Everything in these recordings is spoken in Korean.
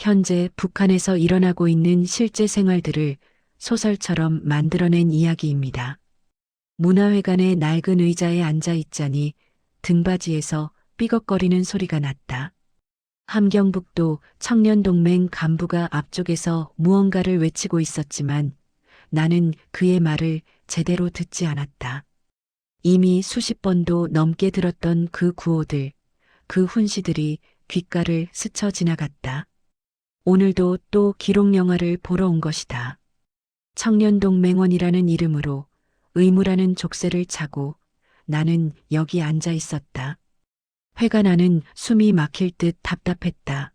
현재 북한에서 일어나고 있는 실제 생활들을 소설처럼 만들어낸 이야기입니다. 문화회관의 낡은 의자에 앉아 있자니 등받이에서 삐걱거리는 소리가 났다. 함경북도 청년동맹 간부가 앞쪽에서 무언가를 외치고 있었지만 나는 그의 말을 제대로 듣지 않았다. 이미 수십 번도 넘게 들었던 그 구호들, 그 훈시들이 귓가를 스쳐 지나갔다. 오늘도 또 기록 영화를 보러 온 것이다. 청년동맹원이라는 이름으로 의무라는 족쇄를 차고 나는 여기 앉아 있었다. 회가 나는 숨이 막힐 듯 답답했다.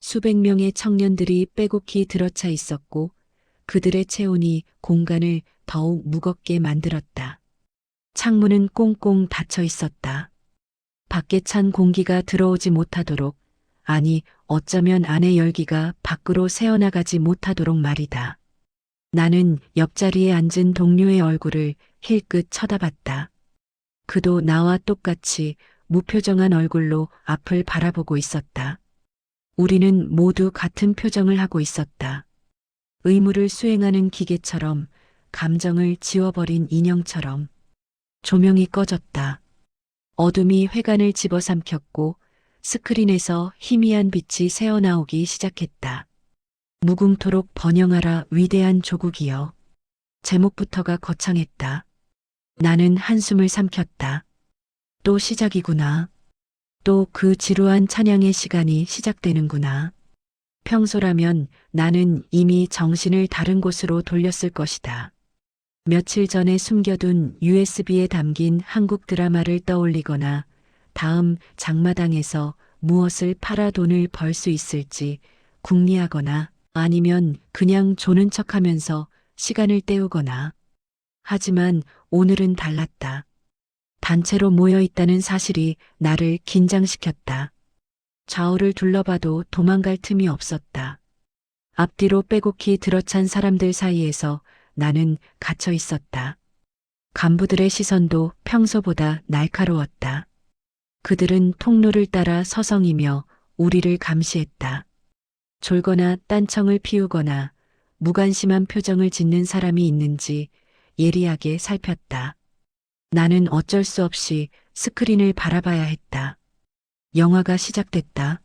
수백 명의 청년들이 빼곡히 들어차 있었고 그들의 체온이 공간을 더욱 무겁게 만들었다. 창문은 꽁꽁 닫혀 있었다. 밖에 찬 공기가 들어오지 못하도록, 아니 어쩌면 안의 열기가 밖으로 새어나가지 못하도록 말이다. 나는 옆자리에 앉은 동료의 얼굴을 힐끗 쳐다봤다. 그도 나와 똑같이 무표정한 얼굴로 앞을 바라보고 있었다. 우리는 모두 같은 표정을 하고 있었다. 의무를 수행하는 기계처럼, 감정을 지워버린 인형처럼. 조명이 꺼졌다. 어둠이 회관을 집어삼켰고 스크린에서 희미한 빛이 새어나오기 시작했다. 무궁토록 번영하라 위대한 조국이여. 제목부터가 거창했다. 나는 한숨을 삼켰다. 또 시작이구나. 또 그 지루한 찬양의 시간이 시작되는구나. 평소라면 나는 이미 정신을 다른 곳으로 돌렸을 것이다. 며칠 전에 숨겨둔 USB에 담긴 한국 드라마를 떠올리거나 다음 장마당에서 무엇을 팔아 돈을 벌 수 있을지 궁리하거나 아니면 그냥 조는 척하면서 시간을 때우거나. 하지만 오늘은 달랐다. 단체로 모여 있다는 사실이 나를 긴장시켰다. 좌우를 둘러봐도 도망갈 틈이 없었다. 앞뒤로 빼곡히 들어찬 사람들 사이에서 나는 갇혀 있었다. 간부들의 시선도 평소보다 날카로웠다. 그들은 통로를 따라 서성이며 우리를 감시했다. 졸거나 딴청을 피우거나 무관심한 표정을 짓는 사람이 있는지 예리하게 살폈다. 나는 어쩔 수 없이 스크린을 바라봐야 했다. 영화가 시작됐다.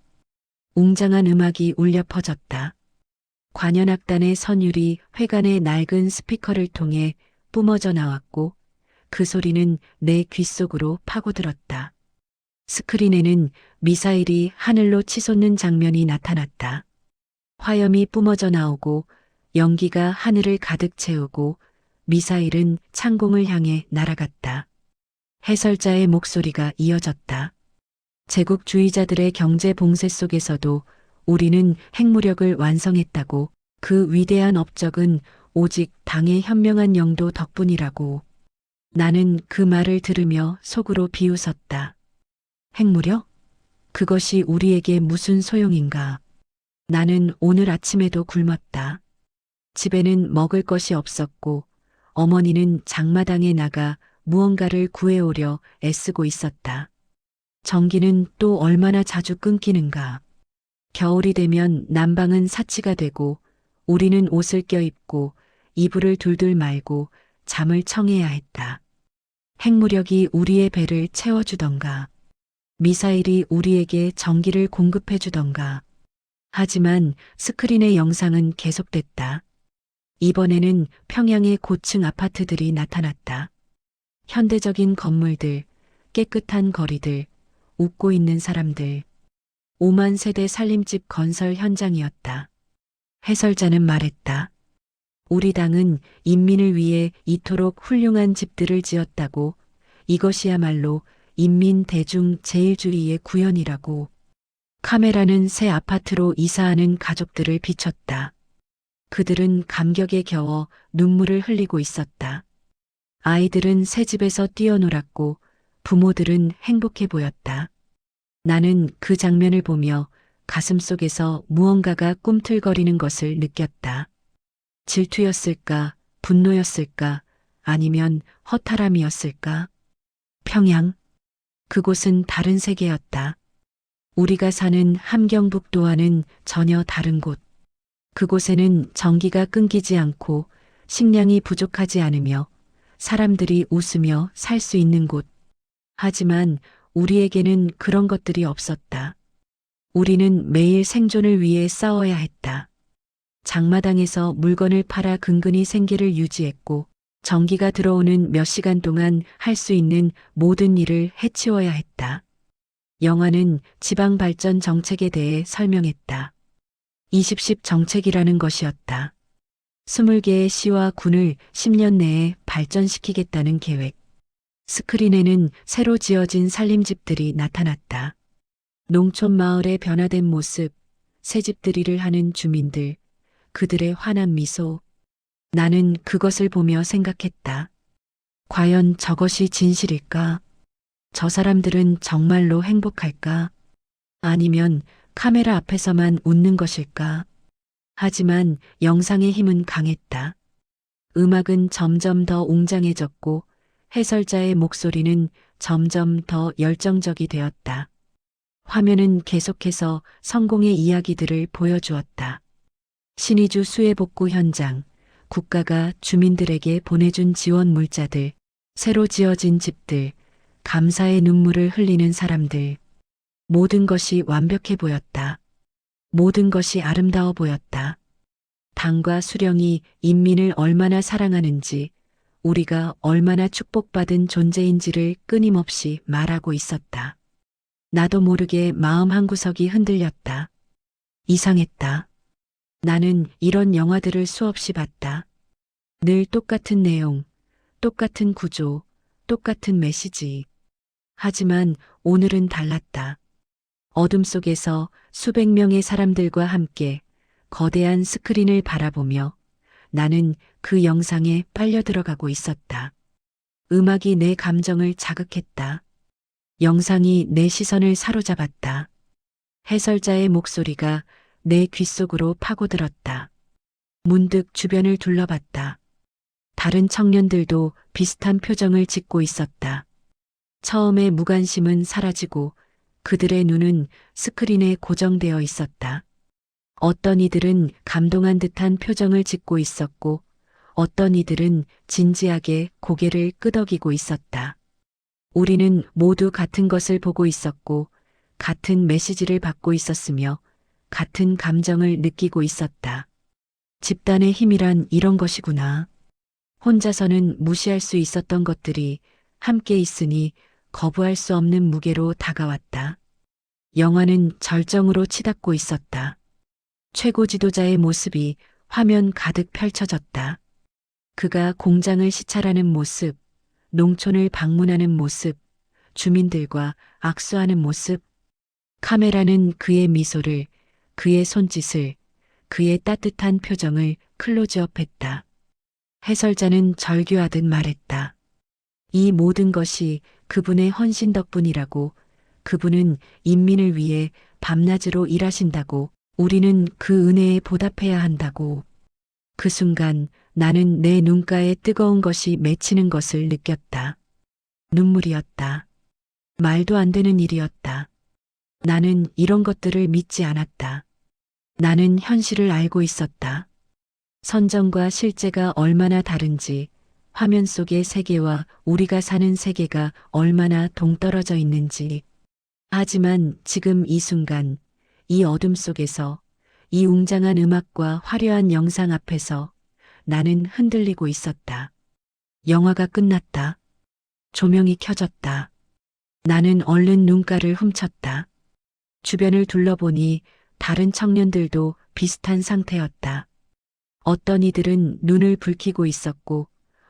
웅장한 음악이 울려 퍼졌다. 관현악단의 선율이 회관의 낡은 스피커를 통해 뿜어져 나왔고 그 소리는 내 귓속으로 파고들었다. 스크린에는 미사일이 하늘로 치솟는 장면이 나타났다. 화염이 뿜어져 나오고 연기가 하늘을 가득 채우고 미사일은 창공을 향해 날아갔다. 해설자의 목소리가 이어졌다. 제국주의자들의 경제 봉쇄 속에서도 우리는 핵무력을 완성했다고. 그 위대한 업적은 오직 당의 현명한 영도 덕분이라고. 나는 그 말을 들으며 속으로 비웃었다. 핵무력? 그것이 우리에게 무슨 소용인가? 나는 오늘 아침에도 굶었다. 집에는 먹을 것이 없었고 어머니는 장마당에 나가 무언가를 구해오려 애쓰고 있었다. 전기는 또 얼마나 자주 끊기는가. 겨울이 되면 난방은 사치가 되고 우리는 옷을 껴입고 이불을 둘둘 말고 잠을 청해야 했다. 핵무력이 우리의 배를 채워주던가 미사일이 우리에게 전기를 공급해주던가. 하지만 스크린의 영상은 계속됐다. 이번에는 평양의 고층 아파트들이 나타났다. 현대적인 건물들, 깨끗한 거리들, 웃고 있는 사람들. 5만 세대 살림집 건설 현장이었다. 해설자는 말했다. 우리 당은 인민을 위해 이토록 훌륭한 집들을 지었다고. 이것이야말로 인민 대중 제일주의의 구현이라고. 카메라는 새 아파트로 이사하는 가족들을 비췄다. 그들은 감격에 겨워 눈물을 흘리고 있었다. 아이들은 새 집에서 뛰어놀았고 부모들은 행복해 보였다. 나는 그 장면을 보며 가슴속에서 무언가가 꿈틀거리는 것을 느꼈다. 질투였을까, 분노였을까, 아니면 허탈함이었을까? 평양. 그곳은 다른 세계였다. 우리가 사는 함경북도와는 전혀 다른 곳. 그곳에는 전기가 끊기지 않고 식량이 부족하지 않으며 사람들이 웃으며 살 수 있는 곳. 하지만 우리에게는 그런 것들이 없었다. 우리는 매일 생존을 위해 싸워야 했다. 장마당에서 물건을 팔아 근근히 생계를 유지했고 전기가 들어오는 몇 시간 동안 할 수 있는 모든 일을 해치워야 했다. 영화는 지방 발전 정책에 대해 설명했다. 20십 정책이라는 것이었다. 20개의 시와 군을 10년 내에 발전시키겠다는 계획. 스크린에는 새로 지어진 살림집들이 나타났다. 농촌 마을의 변화된 모습, 새집들이를 하는 주민들, 그들의 환한 미소. 나는 그것을 보며 생각했다. 과연 저것이 진실일까? 저 사람들은 정말로 행복할까? 아니면 카메라 앞에서만 웃는 것일까? 하지만 영상의 힘은 강했다. 음악은 점점 더 웅장해졌고 해설자의 목소리는 점점 더 열정적이 되었다. 화면은 계속해서 성공의 이야기들을 보여주었다. 신의주 수해복구 현장, 국가가 주민들에게 보내준 지원 물자들, 새로 지어진 집들, 감사의 눈물을 흘리는 사람들. 모든 것이 완벽해 보였다. 모든 것이 아름다워 보였다. 당과 수령이 인민을 얼마나 사랑하는지, 우리가 얼마나 축복받은 존재인지를 끊임없이 말하고 있었다. 나도 모르게 마음 한구석이 흔들렸다. 이상했다. 나는 이런 영화들을 수없이 봤다. 늘 똑같은 내용, 똑같은 구조, 똑같은 메시지. 하지만 오늘은 달랐다. 어둠 속에서 수백 명의 사람들과 함께 거대한 스크린을 바라보며 나는 그 영상에 빨려 들어가고 있었다. 음악이 내 감정을 자극했다. 영상이 내 시선을 사로잡았다. 해설자의 목소리가 내 귓속으로 파고들었다. 문득 주변을 둘러봤다. 다른 청년들도 비슷한 표정을 짓고 있었다. 처음에 무관심은 사라지고 그들의 눈은 스크린에 고정되어 있었다. 어떤 이들은 감동한 듯한 표정을 짓고 있었고 어떤 이들은 진지하게 고개를 끄덕이고 있었다. 우리는 모두 같은 것을 보고 있었고 같은 메시지를 받고 있었으며 같은 감정을 느끼고 있었다. 집단의 힘이란 이런 것이구나. 혼자서는 무시할 수 있었던 것들이 함께 있으니 거부할 수 없는 무게로 다가왔다. 영화는 절정으로 치닫고 있었다. 최고 지도자의 모습이 화면 가득 펼쳐졌다. 그가 공장을 시찰하는 모습, 농촌을 방문하는 모습, 주민들과 악수하는 모습. 카메라는 그의 미소를, 그의 손짓을, 그의 따뜻한 표정을 클로즈업했다. 해설자는 절규하듯 말했다. 이 모든 것이 그분의 헌신 덕분이라고, 그분은 인민을 위해 밤낮으로 일하신다고, 우리는 그 은혜에 보답해야 한다고. 그 순간 나는 내 눈가에 뜨거운 것이 맺히는 것을 느꼈다. 눈물이었다. 말도 안 되는 일이었다. 나는 이런 것들을 믿지 않았다. 나는 현실을 알고 있었다. 선정과 실제가 얼마나 다른지, 화면 속의 세계와 우리가 사는 세계가 얼마나 동떨어져 있는지. 하지만 지금 이 순간, 이 어둠 속에서, 이 웅장한 음악과 화려한 영상 앞에서 나는 흔들리고 있었다. 영화가 끝났다. 조명이 켜졌다. 나는 얼른 눈가를 훔쳤다. 주변을 둘러보니 다른 청년들도 비슷한 상태였다. 어떤 이들은 눈을 붉히고 있었고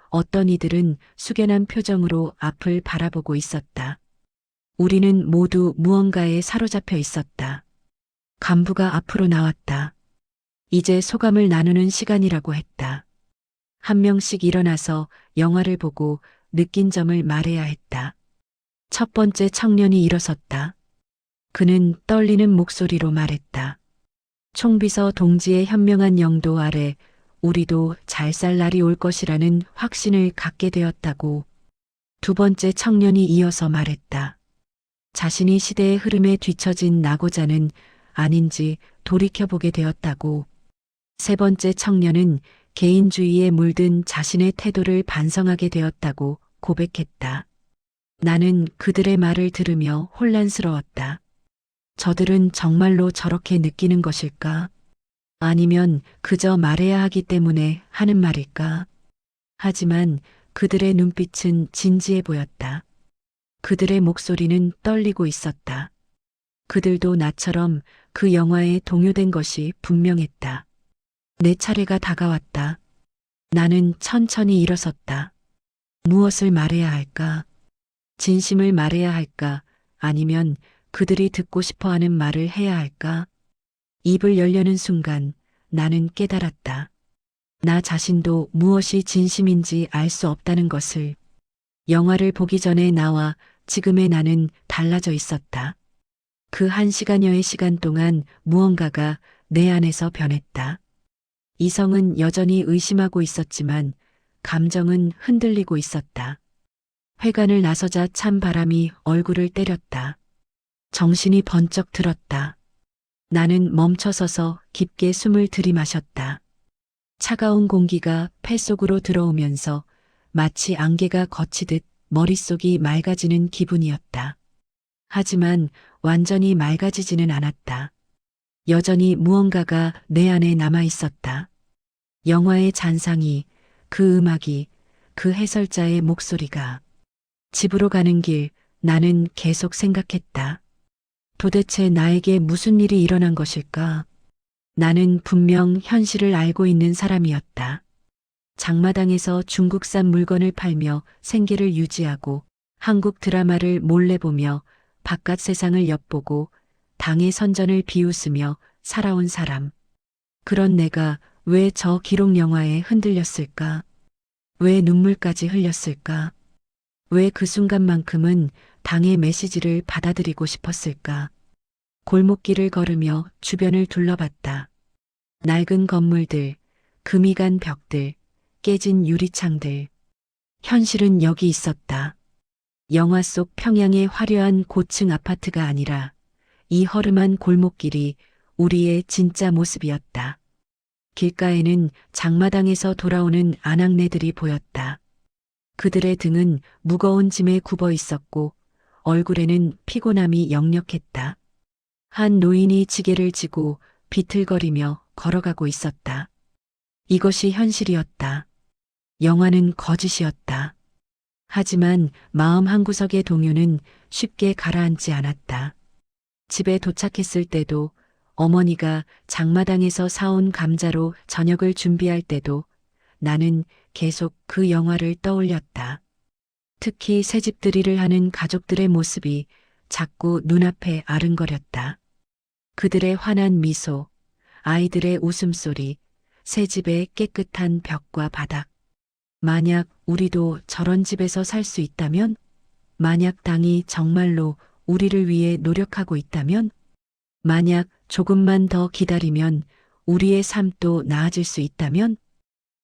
어떤 이들은 숙연한 표정으로 앞을 바라보고 있었다. 우리는 모두 무언가에 사로잡혀 있었다. 간부가 앞으로 나왔다. 이제 소감을 나누는 시간이라고 했다. 한 명씩 일어나서 영화를 보고 느낀 점을 말해야 했다. 첫 번째 청년이 일어섰다. 그는 떨리는 목소리로 말했다. 총비서 동지의 현명한 영도 아래 우리도 잘 살 날이 올 것이라는 확신을 갖게 되었다고. 두 번째 청년이 이어서 말했다. 자신이 시대의 흐름에 뒤처진 낙오자는 아닌지 돌이켜보게 되었다고. 세 번째 청년은 개인주의에 물든 자신의 태도를 반성하게 되었다고 고백했다. 나는 그들의 말을 들으며 혼란스러웠다. 저들은 정말로 저렇게 느끼는 것일까? 아니면 그저 말해야 하기 때문에 하는 말일까? 하지만 그들의 눈빛은 진지해 보였다. 그들의 목소리는 떨리고 있었다. 그들도 나처럼 그 영화에 동요된 것이 분명했다. 내 차례가 다가왔다. 나는 천천히 일어섰다. 무엇을 말해야 할까? 진심을 말해야 할까? 아니면 그들이 듣고 싶어 하는 말을 해야 할까? 입을 열려는 순간 나는 깨달았다. 나 자신도 무엇이 진심인지 알 수 없다는 것을. 영화를 보기 전에 나와 지금의 나는 달라져 있었다. 그 1시간여의 시간 동안 무언가가 내 안에서 변했다. 이성은 여전히 의심하고 있었지만 감정은 흔들리고 있었다. 회관을 나서자 찬 바람이 얼굴을 때렸다. 정신이 번쩍 들었다. 나는 멈춰서서 깊게 숨을 들이마셨다. 차가운 공기가 폐 속으로 들어오면서 마치 안개가 걷히듯 머릿속이 맑아지는 기분이었다. 하지만 완전히 맑아지지는 않았다. 여전히 무언가가 내 안에 남아 있었다. 영화의 잔상이, 그 음악이, 그 해설자의 목소리가. 집으로 가는 길, 나는 계속 생각했다. 도대체 나에게 무슨 일이 일어난 것일까? 나는 분명 현실을 알고 있는 사람이었다. 장마당에서 중국산 물건을 팔며 생계를 유지하고 한국 드라마를 몰래 보며 바깥 세상을 엿보고 당의 선전을 비웃으며 살아온 사람. 그런 내가 왜 저 기록 영화에 흔들렸을까? 왜 눈물까지 흘렸을까? 왜 그 순간만큼은 당의 메시지를 받아들이고 싶었을까? 골목길을 걸으며 주변을 둘러봤다. 낡은 건물들, 금이 간 벽들, 깨진 유리창들. 현실은 여기 있었다. 영화 속 평양의 화려한 고층 아파트가 아니라 이 허름한 골목길이 우리의 진짜 모습이었다. 길가에는 장마당에서 돌아오는 아낙네들이 보였다. 그들의 등은 무거운 짐에 굽어 있었고 얼굴에는 피곤함이 역력했다. 한 노인이 지게를 지고 비틀거리며 걸어가고 있었다. 이것이 현실이었다. 영화는 거짓이었다. 하지만 마음 한구석의 동요는 쉽게 가라앉지 않았다. 집에 도착했을 때도, 어머니가 장마당에서 사온 감자로 저녁을 준비할 때도 나는 계속 그 영화를 떠올렸다. 특히 새집들이를 하는 가족들의 모습이 자꾸 눈앞에 아른거렸다. 그들의 환한 미소, 아이들의 웃음소리, 새집의 깨끗한 벽과 바닥. 만약 우리도 저런 집에서 살 수 있다면? 만약 당이 정말로 우리를 위해 노력하고 있다면? 만약 조금만 더 기다리면 우리의 삶도 나아질 수 있다면?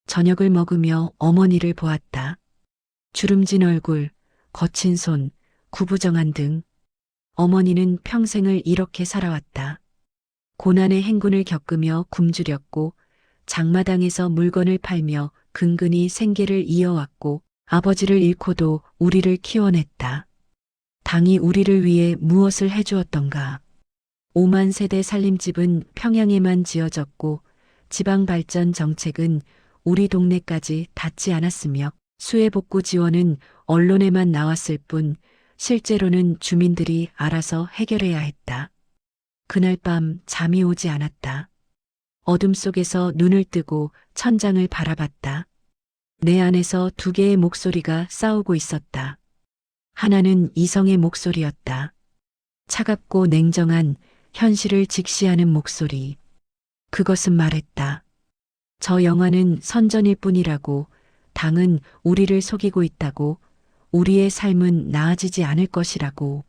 저녁을 먹으며 어머니를 보았다. 주름진 얼굴, 거친 손, 구부정한 등. 어머니는 평생을 이렇게 살아왔다. 고난의 행군을 겪으며 굶주렸고 장마당에서 물건을 팔며 근근히 생계를 이어왔고 아버지를 잃고도 우리를 키워냈다. 당이 우리를 위해 무엇을 해주었던가. 5만 세대 살림집은 평양에만 지어졌고 지방 발전 정책은 우리 동네까지 닿지 않았으며 수해복구 지원은 언론에만 나왔을 뿐 실제로는 주민들이 알아서 해결해야 했다. 그날 밤 잠이 오지 않았다. 어둠 속에서 눈을 뜨고 천장을 바라봤다. 내 안에서 두 개의 목소리가 싸우고 있었다. 하나는 이성의 목소리였다. 차갑고 냉정한 현실을 직시하는 목소리. 그것은 말했다. 저 영화는 선전일 뿐이라고, 당은 우리를 속이고 있다고, 우리의 삶은 나아지지 않을 것이라고.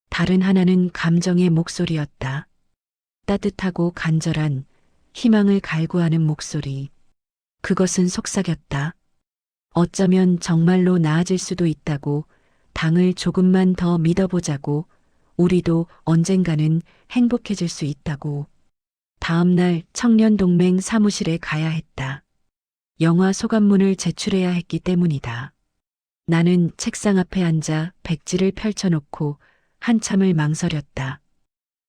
다른 하나는 감정의 목소리였다. 따뜻하고 간절한 희망을 갈구하는 목소리. 그것은 속삭였다. 어쩌면 정말로 나아질 수도 있다고, 당을 조금만 더 믿어보자고, 우리도 언젠가는 행복해질 수 있다고. 다음 날 청년동맹 사무실에 가야 했다. 영화 소감문을 제출해야 했기 때문이다. 나는 책상 앞에 앉아 백지를 펼쳐놓고 한참을 망설였다.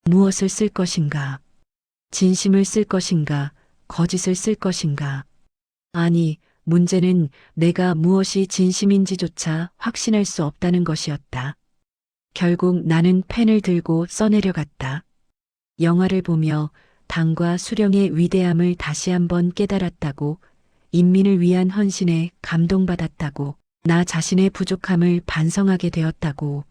무엇을 쓸 것인가? 진심을 쓸 것인가? 거짓을 쓸 것인가? 아니, 문제는 내가 무엇이 진심인지조차 확신할 수 없다는 것이었다. 결국 나는 펜을 들고 써내려갔다. 영화를 보며 당과 수령의 위대함을 다시 한번 깨달았다고, 인민을 위한 헌신에 감동받았다고, 나 자신의 부족함을 반성하게 되었다고.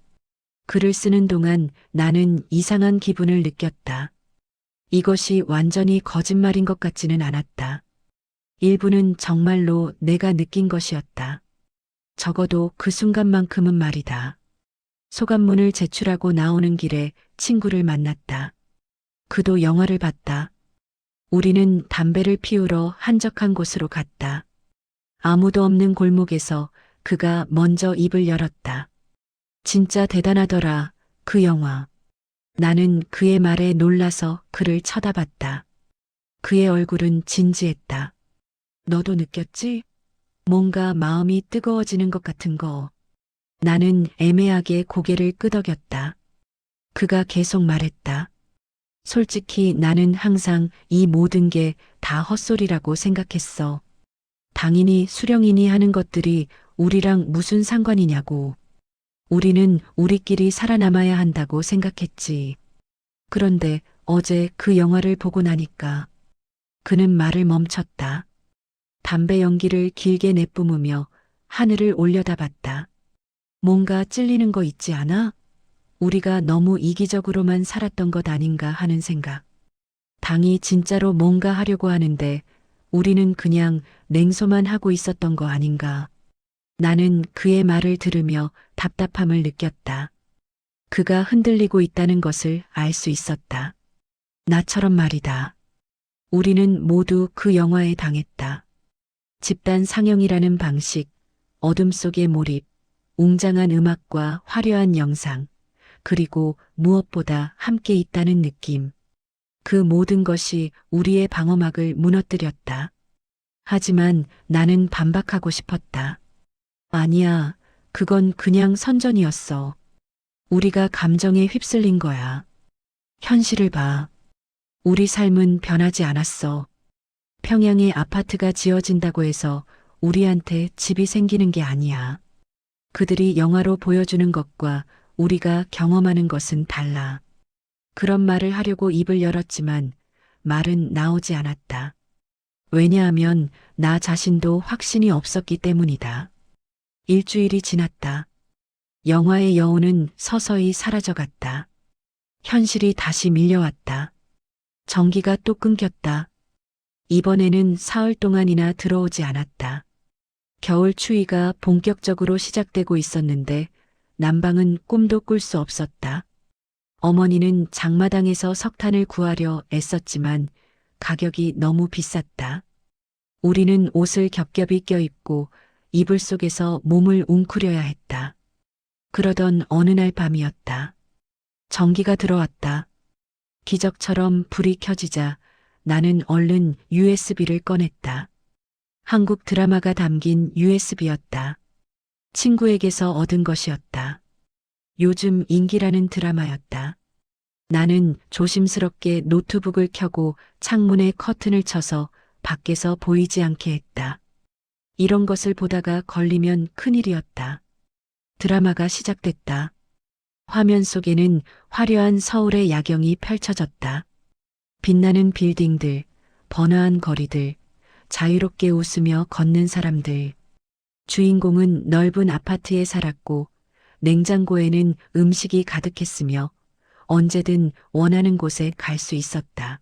글을 쓰는 동안 나는 이상한 기분을 느꼈다. 이것이 완전히 거짓말인 것 같지는 않았다. 일부는 정말로 내가 느낀 것이었다. 적어도 그 순간만큼은 말이다. 소감문을 제출하고 나오는 길에 친구를 만났다. 그도 영화를 봤다. 우리는 담배를 피우러 한적한 곳으로 갔다. 아무도 없는 골목에서 그가 먼저 입을 열었다. 진짜 대단하더라, 그 영화. 나는 그의 말에 놀라서 그를 쳐다봤다. 그의 얼굴은 진지했다. 너도 느꼈지? 뭔가 마음이 뜨거워지는 것 같은 거. 나는 애매하게 고개를 끄덕였다. 그가 계속 말했다. 솔직히 나는 항상 이 모든 게 다 헛소리라고 생각했어. 당연히 수령인이 하는 것들이 우리랑 무슨 상관이냐고. 우리는 우리끼리 살아남아야 한다고 생각했지. 그런데 어제 그 영화를 보고 나니까 그는 말을 멈췄다. 담배 연기를 길게 내뿜으며 하늘을 올려다봤다. 뭔가 찔리는 거 있지 않아? 우리가 너무 이기적으로만 살았던 것 아닌가 하는 생각. 당이 진짜로 뭔가 하려고 하는데 우리는 그냥 냉소만 하고 있었던 거 아닌가. 나는 그의 말을 들으며 답답함을 느꼈다. 그가 흔들리고 있다는 것을 알 수 있었다. 나처럼 말이다. 우리는 모두 그 영화에 당했다. 집단 상영이라는 방식, 어둠 속의 몰입, 웅장한 음악과 화려한 영상, 그리고 무엇보다 함께 있다는 느낌. 그 모든 것이 우리의 방어막을 무너뜨렸다. 하지만 나는 반박하고 싶었다. 아니야, 그건 그냥 선전이었어. 우리가 감정에 휩쓸린 거야. 현실을 봐. 우리 삶은 변하지 않았어. 평양에 아파트가 지어진다고 해서 우리한테 집이 생기는 게 아니야. 그들이 영화로 보여주는 것과 우리가 경험하는 것은 달라. 그런 말을 하려고 입을 열었지만 말은 나오지 않았다. 왜냐하면 나 자신도 확신이 없었기 때문이다. 일주일이 지났다. 영화의 여운은 서서히 사라져갔다. 현실이 다시 밀려왔다. 전기가 또 끊겼다. 이번에는 사흘 동안이나 들어오지 않았다. 겨울 추위가 본격적으로 시작되고 있었는데 난방은 꿈도 꿀 수 없었다. 어머니는 장마당에서 석탄을 구하려 애썼지만 가격이 너무 비쌌다. 우리는 옷을 겹겹이 껴입고 이불 속에서 몸을 웅크려야 했다. 그러던 어느 날 밤이었다. 전기가 들어왔다. 기적처럼 불이 켜지자 나는 얼른 USB를 꺼냈다. 한국 드라마가 담긴 USB였다. 친구에게서 얻은 것이었다. 요즘 인기라는 드라마였다. 나는 조심스럽게 노트북을 켜고 창문에 커튼을 쳐서 밖에서 보이지 않게 했다. 이런 것을 보다가 걸리면 큰일이었다. 드라마가 시작됐다. 화면 속에는 화려한 서울의 야경이 펼쳐졌다. 빛나는 빌딩들, 번화한 거리들, 자유롭게 웃으며 걷는 사람들. 주인공은 넓은 아파트에 살았고 냉장고에는 음식이 가득했으며 언제든 원하는 곳에 갈 수 있었다.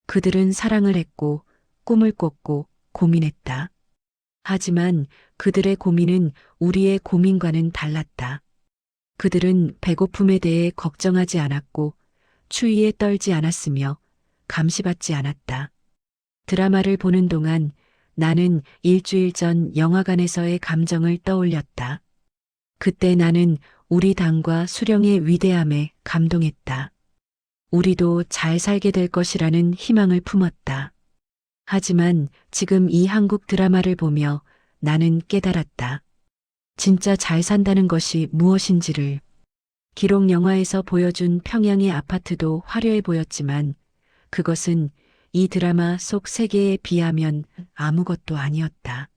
그들은 사랑을 했고 꿈을 꿨고 고민했다. 하지만 그들의 고민은 우리의 고민과는 달랐다. 그들은 배고픔에 대해 걱정하지 않았고 추위에 떨지 않았으며 감시받지 않았다. 드라마를 보는 동안 나는 일주일 전 영화관에서의 감정을 떠올렸다. 그때 나는 우리 당과 수령의 위대함에 감동했다. 우리도 잘 살게 될 것이라는 희망을 품었다. 하지만 지금 이 한국 드라마를 보며 나는 깨달았다. 진짜 잘 산다는 것이 무엇인지를. 기록 영화에서 보여준 평양의 아파트도 화려해 보였지만 그것은 이 드라마 속 세계에 비하면 아무것도 아니었다.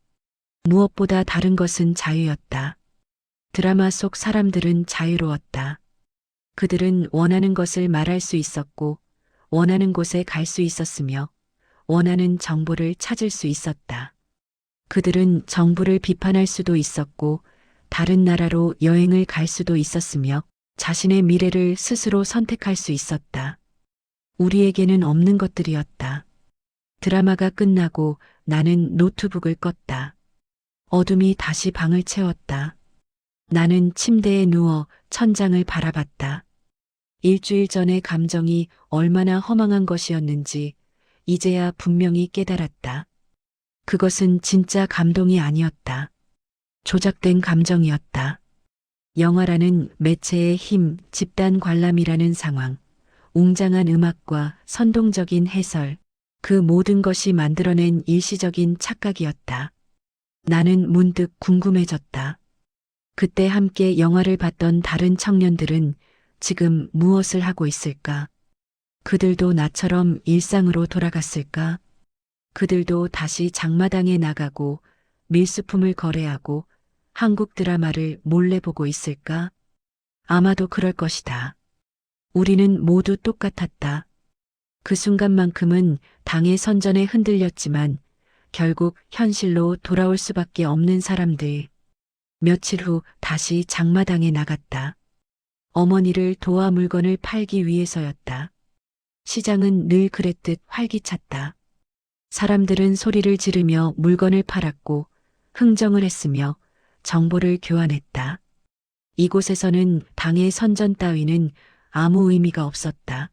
무엇보다 다른 것은 자유였다. 드라마 속 사람들은 자유로웠다. 그들은 원하는 것을 말할 수 있었고, 원하는 곳에 갈 수 있었으며, 원하는 정보를 찾을 수 있었다. 그들은 정부를 비판할 수도 있었고, 다른 나라로 여행을 갈 수도 있었으며, 자신의 미래를 스스로 선택할 수 있었다. 우리에게는 없는 것들이었다. 드라마가 끝나고 나는 노트북을 껐다. 어둠이 다시 방을 채웠다. 나는 침대에 누워 천장을 바라봤다. 일주일 전의 감정이 얼마나 허망한 것이었는지 이제야 분명히 깨달았다. 그것은 진짜 감동이 아니었다. 조작된 감정이었다. 영화라는 매체의 힘, 집단 관람이라는 상황, 웅장한 음악과 선동적인 해설, 그 모든 것이 만들어낸 일시적인 착각이었다. 나는 문득 궁금해졌다. 그때 함께 영화를 봤던 다른 청년들은 지금 무엇을 하고 있을까? 그들도 나처럼 일상으로 돌아갔을까? 그들도 다시 장마당에 나가고 밀수품을 거래하고 한국 드라마를 몰래 보고 있을까? 아마도 그럴 것이다. 우리는 모두 똑같았다. 그 순간만큼은 당의 선전에 흔들렸지만 결국 현실로 돌아올 수밖에 없는 사람들. 며칠 후 다시 장마당에 나갔다. 어머니를 도와 물건을 팔기 위해서였다. 시장은 늘 그랬듯 활기찼다. 사람들은 소리를 지르며 물건을 팔았고 흥정을 했으며 정보를 교환했다. 이곳에서는 당의 선전 따위는 아무 의미가 없었다.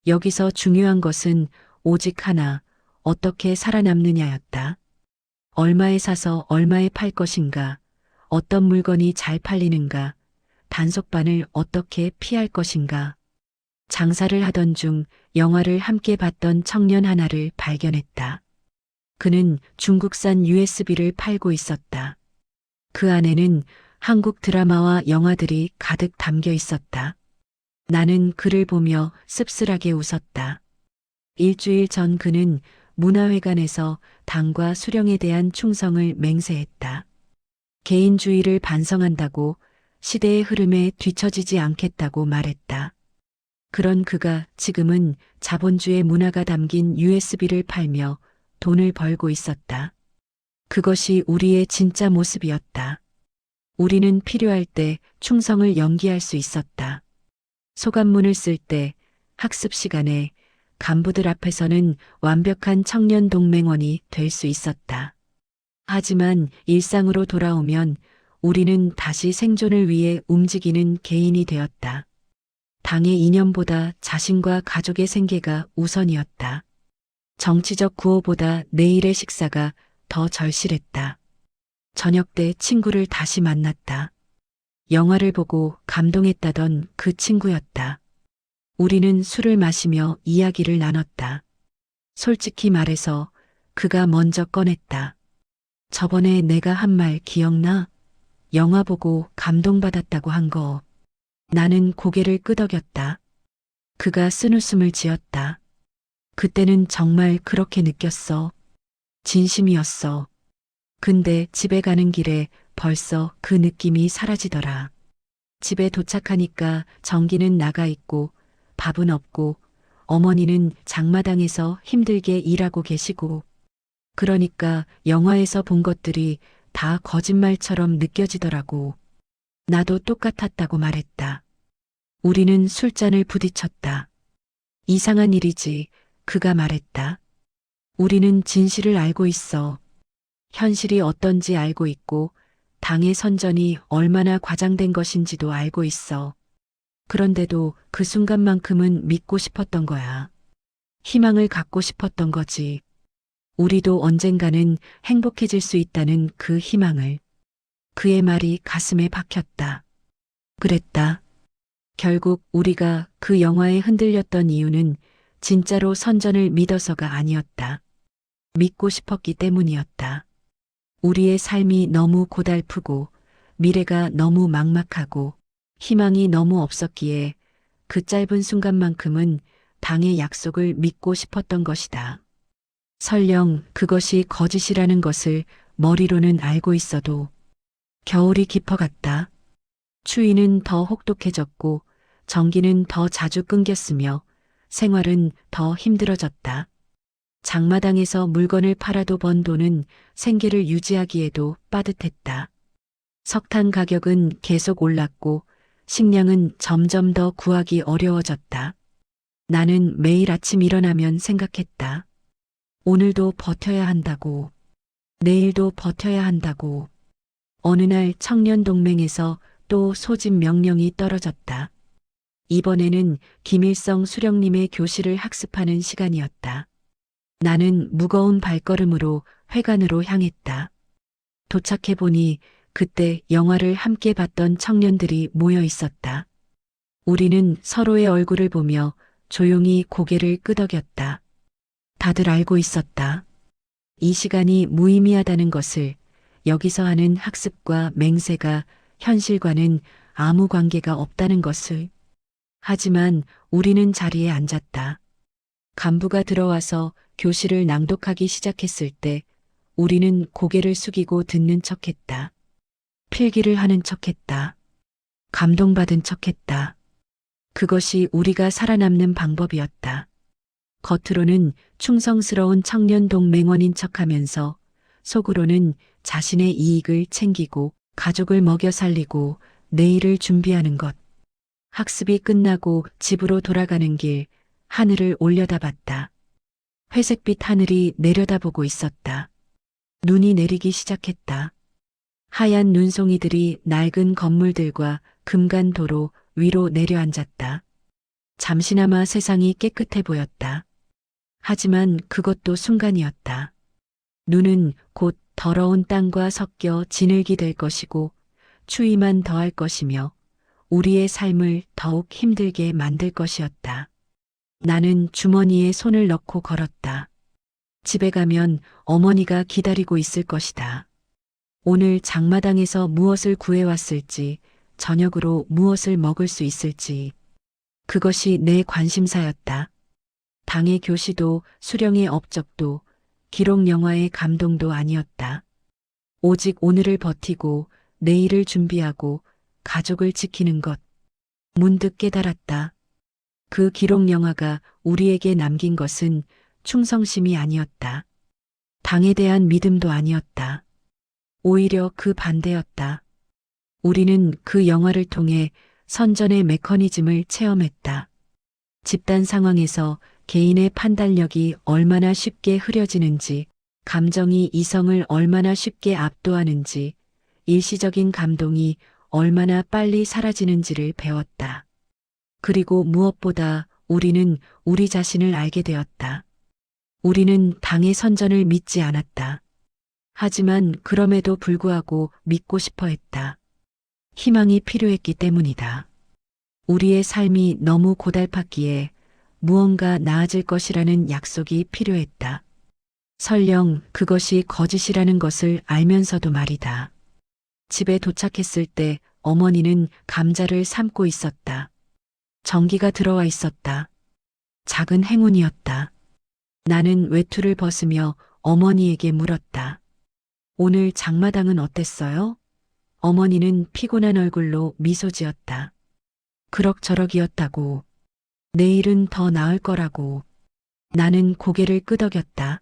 여기서 중요한 것은 오직 하나, 어떻게 살아남느냐였다. 얼마에 사서 얼마에 팔 것인가, 어떤 물건이 잘 팔리는가, 단속반을 어떻게 피할 것인가. 장사를 하던 중 영화를 함께 봤던 청년 하나를 발견했다. 그는 중국산 USB를 팔고 있었다. 그 안에는 한국 드라마와 영화들이 가득 담겨 있었다. 나는 그를 보며 씁쓸하게 웃었다. 일주일 전 그는 문화회관에서 당과 수령에 대한 충성을 맹세했다. 개인주의를 반성한다고, 시대의 흐름에 뒤처지지 않겠다고 말했다. 그런 그가 지금은 자본주의 문화가 담긴 USB를 팔며 돈을 벌고 있었다. 그것이 우리의 진짜 모습이었다. 우리는 필요할 때 충성을 연기할 수 있었다. 소감문을 쓸 때, 학습 시간에 간부들 앞에서는 완벽한 청년 동맹원이 될 수 있었다. 하지만 일상으로 돌아오면 우리는 다시 생존을 위해 움직이는 개인이 되었다. 당의 이념보다 자신과 가족의 생계가 우선이었다. 정치적 구호보다 내일의 식사가 더 절실했다. 저녁 때 친구를 다시 만났다. 영화를 보고 감동했다던 그 친구였다. 우리는 술을 마시며 이야기를 나눴다. 솔직히 말해서 그가 먼저 꺼냈다. 저번에 내가 한 말 기억나? 영화 보고 감동받았다고 한 거. 나는 고개를 끄덕였다. 그가 쓴웃음을 지었다. 그때는 정말 그렇게 느꼈어. 진심이었어. 근데 집에 가는 길에 벌써 그 느낌이 사라지더라. 집에 도착하니까 전기는 나가 있고 밥은 없고 어머니는 장마당에서 힘들게 일하고 계시고 그러니까 영화에서 본 것들이 다 거짓말처럼 느껴지더라고. 나도 똑같았다고 말했다. 우리는 술잔을 부딪혔다. 이상한 일이지, 그가 말했다. 우리는 진실을 알고 있어. 현실이 어떤지 알고 있고 당의 선전이 얼마나 과장된 것인지도 알고 있어. 그런데도 그 순간만큼은 믿고 싶었던 거야. 희망을 갖고 싶었던 거지. 우리도 언젠가는 행복해질 수 있다는 그 희망을. 그의 말이 가슴에 박혔다. 그랬다. 결국 우리가 그 영화에 흔들렸던 이유는 진짜로 선전을 믿어서가 아니었다. 믿고 싶었기 때문이었다. 우리의 삶이 너무 고달프고 미래가 너무 막막하고 희망이 너무 없었기에 그 짧은 순간만큼은 당의 약속을 믿고 싶었던 것이다. 설령 그것이 거짓이라는 것을 머리로는 알고 있어도 겨울이 깊어갔다. 추위는 더 혹독해졌고 전기는 더 자주 끊겼으며 생활은 더 힘들어졌다. 장마당에서 물건을 팔아도 번 돈은 생계를 유지하기에도 빠듯했다. 석탄 가격은 계속 올랐고 식량은 점점 더 구하기 어려워졌다. 나는 매일 아침 일어나면 생각했다. 오늘도 버텨야 한다고. 내일도 버텨야 한다고. 어느 날 청년동맹에서 또 소집 명령이 떨어졌다. 이번에는 김일성 수령님의 교실을 학습하는 시간이었다. 나는 무거운 발걸음으로 회관으로 향했다. 도착해보니 그때 영화를 함께 봤던 청년들이 모여 있었다. 우리는 서로의 얼굴을 보며 조용히 고개를 끄덕였다. 다들 알고 있었다. 이 시간이 무의미하다는 것을, 여기서 하는 학습과 맹세가 현실과는 아무 관계가 없다는 것을. 하지만 우리는 자리에 앉았다. 간부가 들어와서 교실을 낭독하기 시작했을 때 우리는 고개를 숙이고 듣는 척했다. 필기를 하는 척했다. 감동받은 척했다. 그것이 우리가 살아남는 방법이었다. 겉으로는 충성스러운 청년동맹원인 척하면서 속으로는 자신의 이익을 챙기고 가족을 먹여 살리고 내일을 준비하는 것. 학습이 끝나고 집으로 돌아가는 길 하늘을 올려다봤다. 회색빛 하늘이 내려다보고 있었다. 눈이 내리기 시작했다. 하얀 눈송이들이 낡은 건물들과 금간 도로 위로 내려앉았다. 잠시나마 세상이 깨끗해 보였다. 하지만 그것도 순간이었다. 눈은 곧 더러운 땅과 섞여 진흙이 될 것이고 추위만 더할 것이며 우리의 삶을 더욱 힘들게 만들 것이었다. 나는 주머니에 손을 넣고 걸었다. 집에 가면 어머니가 기다리고 있을 것이다. 오늘 장마당에서 무엇을 구해왔을지, 저녁으로 무엇을 먹을 수 있을지. 그것이 내 관심사였다. 당의 교시도 수령의 업적도 기록 영화의 감동도 아니었다. 오직 오늘을 버티고 내일을 준비하고 가족을 지키는 것. 문득 깨달았다. 그 기록 영화가 우리에게 남긴 것은 충성심이 아니었다. 당에 대한 믿음도 아니었다. 오히려 그 반대였다. 우리는 그 영화를 통해 선전의 메커니즘을 체험했다. 집단 상황에서 개인의 판단력이 얼마나 쉽게 흐려지는지, 감정이 이성을 얼마나 쉽게 압도하는지, 일시적인 감동이 얼마나 빨리 사라지는지를 배웠다. 그리고 무엇보다 우리는 우리 자신을 알게 되었다. 우리는 당의 선전을 믿지 않았다. 하지만 그럼에도 불구하고 믿고 싶어 했다. 희망이 필요했기 때문이다. 우리의 삶이 너무 고달팠기에 무언가 나아질 것이라는 약속이 필요했다. 설령 그것이 거짓이라는 것을 알면서도 말이다. 집에 도착했을 때 어머니는 감자를 삶고 있었다. 전기가 들어와 있었다. 작은 행운이었다. 나는 외투를 벗으며 어머니에게 물었다. 오늘 장마당은 어땠어요? 어머니는 피곤한 얼굴로 미소 지었다. 그럭저럭이었다고. 내일은 더 나을 거라고. 나는 고개를 끄덕였다.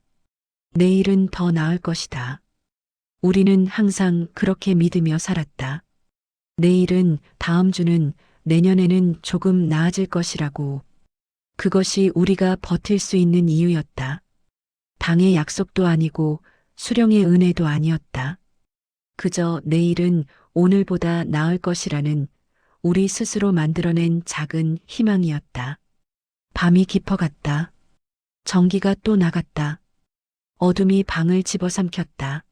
내일은 더 나을 것이다. 우리는 항상 그렇게 믿으며 살았다. 내일은, 다음 주는, 내년에는 조금 나아질 것이라고. 그것이 우리가 버틸 수 있는 이유였다. 당의 약속도 아니고 수령의 은혜도 아니었다. 그저 내일은 오늘보다 나을 것이라는 우리 스스로 만들어낸 작은 희망이었다. 밤이 깊어갔다. 전기가 또 나갔다. 어둠이 방을 집어삼켰다.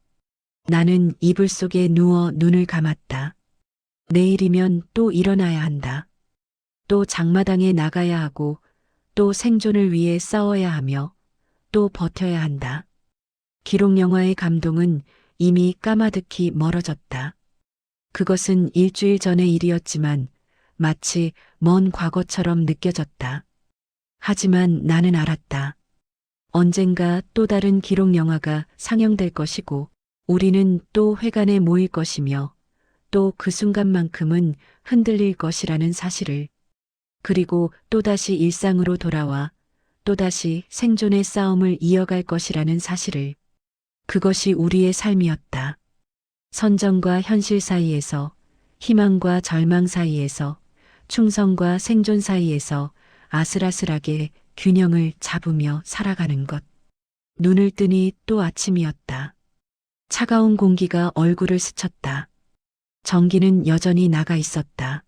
나는 이불 속에 누워 눈을 감았다. 내일이면 또 일어나야 한다. 또 장마당에 나가야 하고 또 생존을 위해 싸워야 하며 또 버텨야 한다. 기록 영화의 감동은 이미 까마득히 멀어졌다. 그것은 일주일 전의 일이었지만 마치 먼 과거처럼 느껴졌다. 하지만 나는 알았다. 언젠가 또 다른 기록 영화가 상영될 것이고 우리는 또 회관에 모일 것이며 또 그 순간만큼은 흔들릴 것이라는 사실을. 그리고 또다시 일상으로 돌아와 또다시 생존의 싸움을 이어갈 것이라는 사실을. 그것이 우리의 삶이었다. 선정과 현실 사이에서, 희망과 절망 사이에서, 충성과 생존 사이에서 아슬아슬하게 균형을 잡으며 살아가는 것. 눈을 뜨니 또 아침이었다. 차가운 공기가 얼굴을 스쳤다. 전기는 여전히 나가 있었다.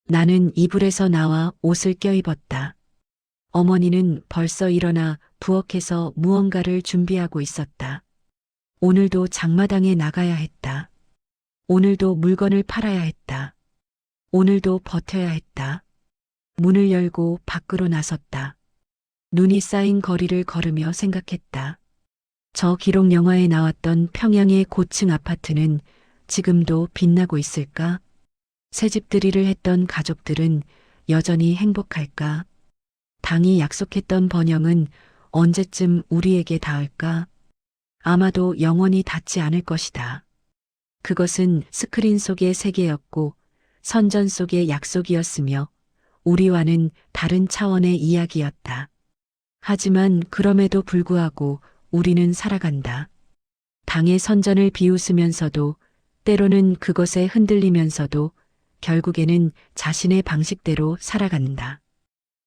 나는 이불에서 나와 옷을 껴입었다. 어머니는 벌써 일어나 부엌에서 무언가를 준비하고 있었다. 오늘도 장마당에 나가야 했다. 오늘도 물건을 팔아야 했다. 오늘도 버텨야 했다. 문을 열고 밖으로 나섰다. 눈이 쌓인 거리를 걸으며 생각했다. 저 기록 영화에 나왔던 평양의 고층 아파트는 지금도 빛나고 있을까? 새집들이를 했던 가족들은 여전히 행복할까? 당이 약속했던 번영은 언제쯤 우리에게 닿을까? 아마도 영원히 닿지 않을 것이다. 그것은 스크린 속의 세계였고 선전 속의 약속이었으며 우리와는 다른 차원의 이야기였다. 하지만 그럼에도 불구하고 우리는 살아간다. 당의 선전을 비웃으면서도 때로는 그것에 흔들리면서도 결국에는 자신의 방식대로 살아간다.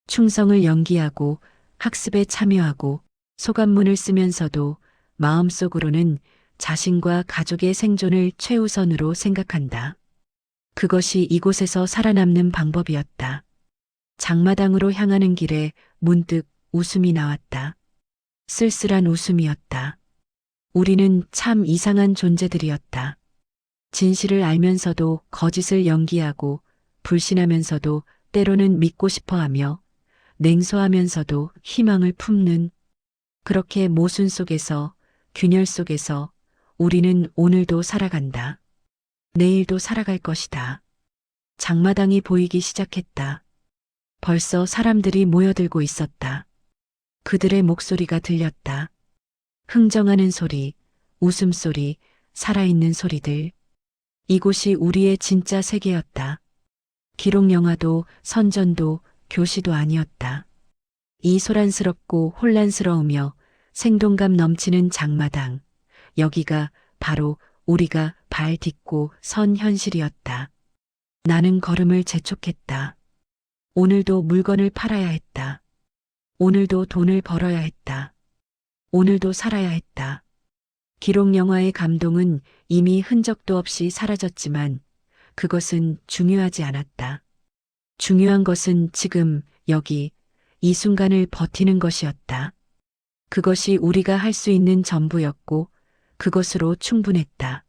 충성을 연기하고 학습에 참여하고 소감문을 쓰면서도 마음속으로는 자신과 가족의 생존을 최우선으로 생각한다. 그것이 이곳에서 살아남는 방법이었다. 장마당으로 향하는 길에 문득 웃음이 나왔다. 쓸쓸한 웃음이었다. 우리는 참 이상한 존재들이었다. 진실을 알면서도 거짓을 연기하고 불신하면서도 때로는 믿고 싶어 하며 냉소하면서도 희망을 품는 그렇게 모순 속에서 균열 속에서 우리는 오늘도 살아간다. 내일도 살아갈 것이다. 장마당이 보이기 시작했다. 벌써 사람들이 모여들고 있었다. 그들의 목소리가 들렸다. 흥정하는 소리, 웃음소리, 살아있는 소리들. 이곳이 우리의 진짜 세계였다. 기록 영화도 선전도 교시도 아니었다. 이 소란스럽고 혼란스러우며 생동감 넘치는 장마당. 여기가 바로 우리가 발 딛고 선 현실이었다. 나는 걸음을 재촉했다. 오늘도 물건을 팔아야 했다. 오늘도 돈을 벌어야 했다. 오늘도 살아야 했다. 기록 영화의 감동은 이미 흔적도 없이 사라졌지만 그것은 중요하지 않았다. 중요한 것은 지금, 여기, 이 순간을 버티는 것이었다. 그것이 우리가 할 수 있는 전부였고 그것으로 충분했다.